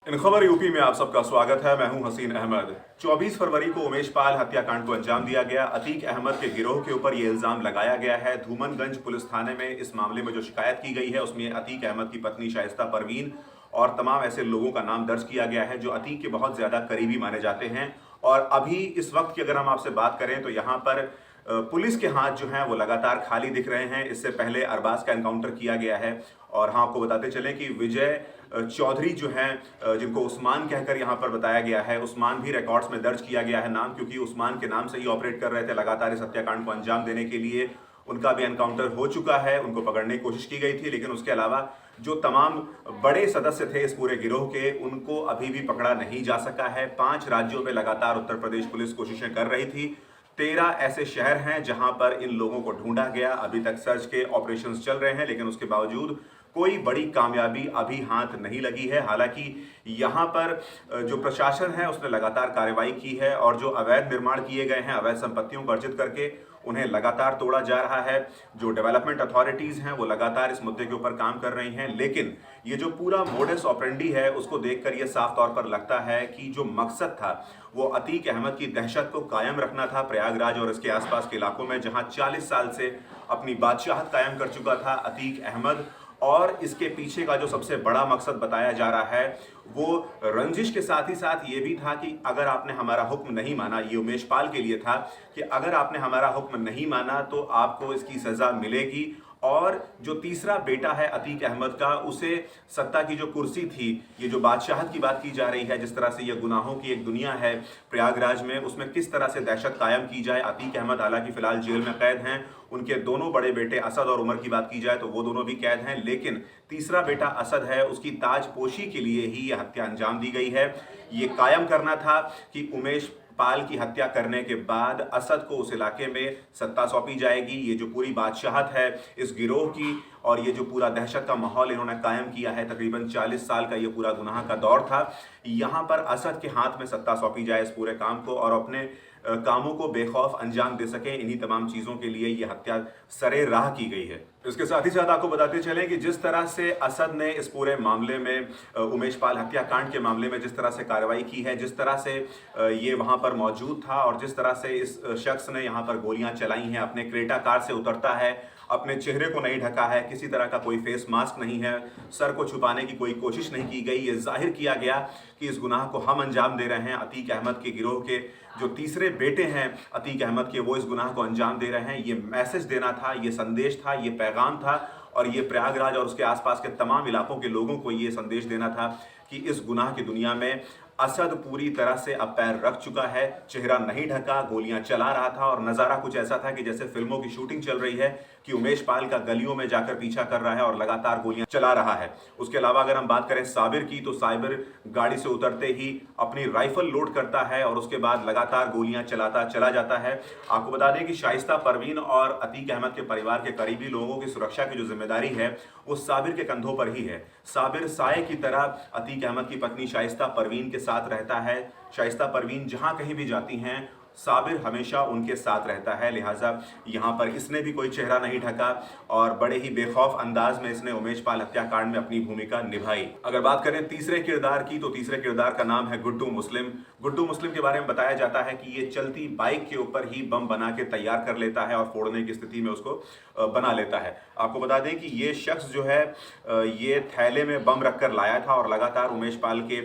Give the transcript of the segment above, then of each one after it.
इन खबर यूपी में आप सबका स्वागत है। मैं हूं हसीन अहमद। 24 फरवरी को उमेश पाल हत्याकांड को अंजाम दिया गया। अतीक अहमद के गिरोह के ऊपर ये इल्जाम लगाया गया है। धूमनगंज पुलिस थाने में इस मामले में जो शिकायत की गई है उसमें अतीक अहमद की पत्नी शाइस्ता परवीन और तमाम ऐसे लोगों का नाम दर्ज किया गया है जो अतीक के बहुत ज्यादा करीबी माने जाते हैं। और अभी इस वक्त की अगर हम आपसे बात करें तो यहाँ पर पुलिस के हाथ जो हैं वो लगातार खाली दिख रहे हैं। इससे पहले अरबाज का एनकाउंटर किया गया है। और हाँ, आपको बताते चलें कि विजय चौधरी जो हैं, जिनको उस्मान कहकर यहाँ पर बताया गया है, उस्मान भी रिकॉर्ड्स में दर्ज किया गया है नाम, क्योंकि उस्मान के नाम से ही ऑपरेट कर रहे थे लगातार इस हत्याकांड को अंजाम देने के लिए। उनका भी एनकाउंटर हो चुका है, उनको पकड़ने की कोशिश की गई थी, लेकिन उसके अलावा जो तमाम बड़े सदस्य थे इस पूरे गिरोह के, उनको अभी भी पकड़ा नहीं जा सका है। 5 राज्यों में लगातार उत्तर प्रदेश पुलिस कोशिशें कर रही थी। 13 ऐसे शहर हैं जहां पर इन लोगों को ढूंढा गया। अभी तक सर्च के ऑपरेशंस चल रहे हैं, लेकिन उसके बावजूद कोई बड़ी कामयाबी अभी हाथ नहीं लगी है। हालांकि यहां पर जो प्रशासन है उसने लगातार कार्रवाई की है और जो अवैध निर्माण किए गए हैं, अवैध संपत्तियों को अर्जित करके उन्हें लगातार तोड़ा जा रहा है। जो डेवलपमेंट अथॉरिटीज हैं वो लगातार इस मुद्दे के ऊपर काम कर रही हैं, लेकिन ये जो पूरा मोडस ऑपरेंडी है उसको देखकर ये साफ तौर पर लगता है कि जो मकसद था वो अतीक अहमद की दहशत को कायम रखना था प्रयागराज और इसके आसपास के इलाकों में, जहां 40 साल से अपनी बादशाहत कायम कर चुका था अतीक अहमद। और इसके पीछे का जो सबसे बड़ा मकसद बताया जा रहा है वो रंजिश के साथ ही साथ ये भी था कि अगर आपने हमारा हुक्म नहीं माना, ये उमेश पाल के लिए था कि अगर आपने हमारा हुक्म नहीं माना तो आपको इसकी सजा मिलेगी। और जो तीसरा बेटा है अतीक अहमद का, उसे सत्ता की जो कुर्सी थी, ये जो बादशाहत की बात की जा रही है, जिस तरह से ये गुनाहों की एक दुनिया है प्रयागराज में, उसमें किस तरह से दहशत कायम की जाए। अतीक अहमद हालांकि फिलहाल जेल में कैद हैं। उनके दोनों बड़े बेटे असद और उमर की बात की जाए तो वो दोनों भी कैद हैं, लेकिन तीसरा बेटा असद है, उसकी ताजपोशी के लिए ही यह हत्या अंजाम दी गई है। ये कायम करना था कि उमेश पाल की हत्या करने के बाद असद को उस इलाके में सत्ता सौंपी जाएगी। ये जो पूरी बादशाहत है इस गिरोह की और ये जो पूरा दहशत का माहौल इन्होंने कायम किया है, तकरीबन 40 साल का ये पूरा गुनाह का दौर था, यहाँ पर असद के हाथ में सत्ता सौंपी जाए इस पूरे काम को और अपने कामों को बेखौफ अंजाम दे सके। इन्हीं तमाम चीजों के लिए ये हत्या सरे राह की गई है। इसके साथ ही साथ आपको बताते चलें कि जिस तरह से असद ने इस पूरे मामले में, उमेश पाल हत्याकांड के मामले में जिस तरह से कार्रवाई की है, जिस तरह से ये वहां पर मौजूद था और जिस तरह से इस शख्स ने यहाँ पर गोलियां चलाई हैं, अपने क्रेटा कार से उतरता है, अपने चेहरे को नहीं ढका है, किसी तरह का कोई फेस मास्क नहीं है, सर को छुपाने की कोई कोशिश नहीं की गई। ये जाहिर किया गया कि इस गुनाह को हम अंजाम दे रहे हैं। अतीक अहमद के गिरोह के जो तीसरे बेटे हैं अतीक अहमद के, वो इस गुनाह को अंजाम दे रहे हैं। ये मैसेज देना था, ये संदेश था, ये पैगाम था और ये प्रयागराज और उसके आसपास के तमाम इलाकों के लोगों को ये संदेश देना था कि इस गुनाह की दुनिया में असद पूरी तरह से अब पैर रख चुका है। चेहरा नहीं ढका, गोलियां चला रहा था और नजारा कुछ ऐसा था कि जैसे फिल्मों की शूटिंग चल रही है कि उमेश पाल का गलियों में जाकर पीछा कर रहा है और लगातार गोलियां चला रहा है। उसके अलावा अगर हम बात करें साबिर की, तो साबिर गाड़ी से उतरते ही अपनी राइफल लोड करता है और उसके बाद लगातार गोलियां चलाता चला जाता है। आपको बता दें कि शाइस्ता परवीन और अतीक अहमद के परिवार के करीबी लोगों की सुरक्षा की जो जिम्मेदारी है वो साबिर के कंधों पर ही है। साबिर साए की तरह अतीक अहमद की पत्नी शाइस्ता परवीन के साथ रहता है। शाइस्ता परवीन जहां कहीं भी जाती हैं, साबिर हमेशा उनके साथ रहता है। लिहाजा यहाँ पर इसने भी कोई चेहरा नहीं ढका और बड़े ही बेखौफ अंदाज में इसने उमेश पाल हत्याकांड में अपनी भूमिका निभाई। अगर बात करें तीसरे किरदार की, तो तीसरे किरदार का नाम है गुड्डू मुस्लिम। गुड्डू मुस्लिम के बारे में बताया जाता है कि ये चलती बाइक के ऊपर ही बम बना के तैयार कर लेता है और फोड़ने की स्थिति में उसको बना लेता है। आपको बता दें कि ये शख्स जो है ये थैले में बम रखकर लाया था और लगातार उमेश पाल के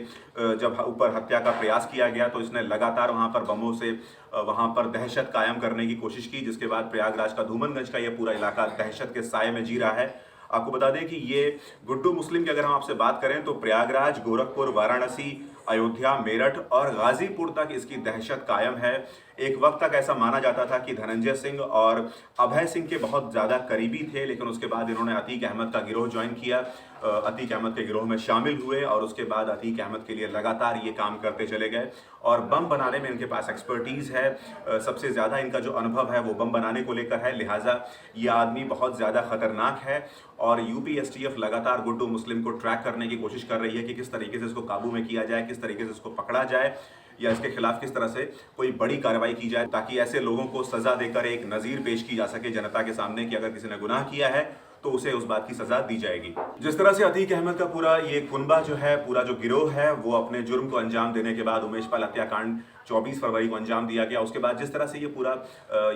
जब ऊपर हत्या का प्रयास किया गया तो इसने लगातार वहां पर बमों से वहां पर दहशत कायम करने की कोशिश की, जिसके बाद प्रयागराज का धूमनगंज का यह पूरा इलाका दहशत के साए में जी रहा है। आपको बता दें कि ये गुड्डू मुस्लिम की अगर हम आपसे बात करें तो प्रयागराज, गोरखपुर, वाराणसी, अयोध्या, मेरठ और गाजीपुर तक इसकी दहशत कायम है। एक वक्त तक ऐसा माना जाता था कि धनंजय सिंह और अभय सिंह के बहुत ज़्यादा करीबी थे, लेकिन उसके बाद इन्होंने अतीक अहमद का गिरोह ज्वाइन किया, अतीक अहमद के गिरोह में शामिल हुए और उसके बाद अतीक अहमद के लिए लगातार ये काम करते चले गए और बम बनाने में इनके पास एक्सपर्टीज़ है। सबसे ज़्यादा इनका जो अनुभव है वो बम बनाने को लेकर है। लिहाजा ये आदमी बहुत ज़्यादा खतरनाक है और यूपी एसटीएफ लगातार गुड्डू मुस्लिम को ट्रैक करने की कोशिश कर रही है कि किस तरीके से इसको काबू में किया जाए, किस तरीके से इसको पकड़ा जाए या इसके खिलाफ किस तरह से कोई बड़ी कार्रवाई की जाए, ताकि ऐसे लोगों को सजा देकर एक नज़ीर पेश की जा सके जनता के सामने कि अगर किसी ने गुनाह किया है तो उसे उस बात की सजा दी जाएगी। जिस तरह से अतीक अहमद का पूरा ये कुनबा जो है, पूरा जो गिरोह है, वो अपने जुर्म को अंजाम देने के बाद उमेश पाल हत्याकांड 24 फरवरी को अंजाम दिया गया। उसके बाद जिस तरह से ये पूरा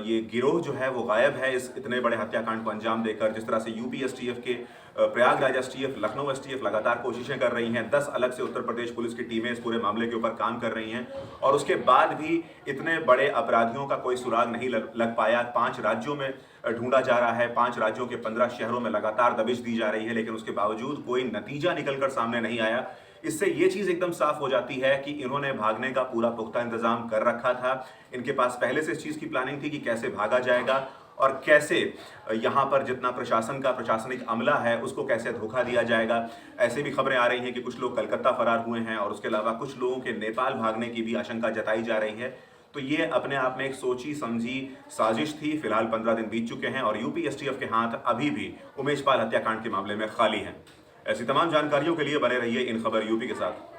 ये गिरोह जो है वो गायब है इस इतने बड़े हत्याकांड को अंजाम देकर, जिस तरह से यूपी एसटीएफ के प्रयागराज एसटीएफ, लखनऊ एसटीएफ लगातार कोशिशें कर रही हैं, 10 अलग से उत्तर प्रदेश पुलिस की टीमें इस पूरे मामले के ऊपर काम कर रही हैं, और उसके बाद भी इतने बड़े अपराधियों का कोई सुराग नहीं लग पाया। 5 राज्यों में ढूंढा जा रहा है, 5 राज्यों के 15 शहरों में लगातार दबिश दी जा रही है, लेकिन उसके बावजूद कोई नतीजा निकलकर सामने नहीं आया। इससे ये चीज एकदम साफ हो जाती है कि इन्होंने भागने का पूरा पुख्ता इंतजाम कर रखा था। इनके पास पहले से इस चीज की प्लानिंग थी कि कैसे भागा जाएगा और कैसे यहाँ पर जितना प्रशासन का प्रशासनिक अमला है उसको कैसे धोखा दिया जाएगा। ऐसे भी खबरें आ रही हैं कि कुछ लोग कलकत्ता फरार हुए हैं और उसके अलावा कुछ लोगों के नेपाल भागने की भी आशंका जताई जा रही है। तो ये अपने आप में एक सोची समझी साजिश थी। फिलहाल 15 दिन बीत चुके हैं और यूपी एसटीएफ के हाथ अभी भी उमेश पाल हत्याकांड के मामले में खाली हैं। ऐसी तमाम जानकारियों के लिए बने रहिए इन खबर यूपी के साथ।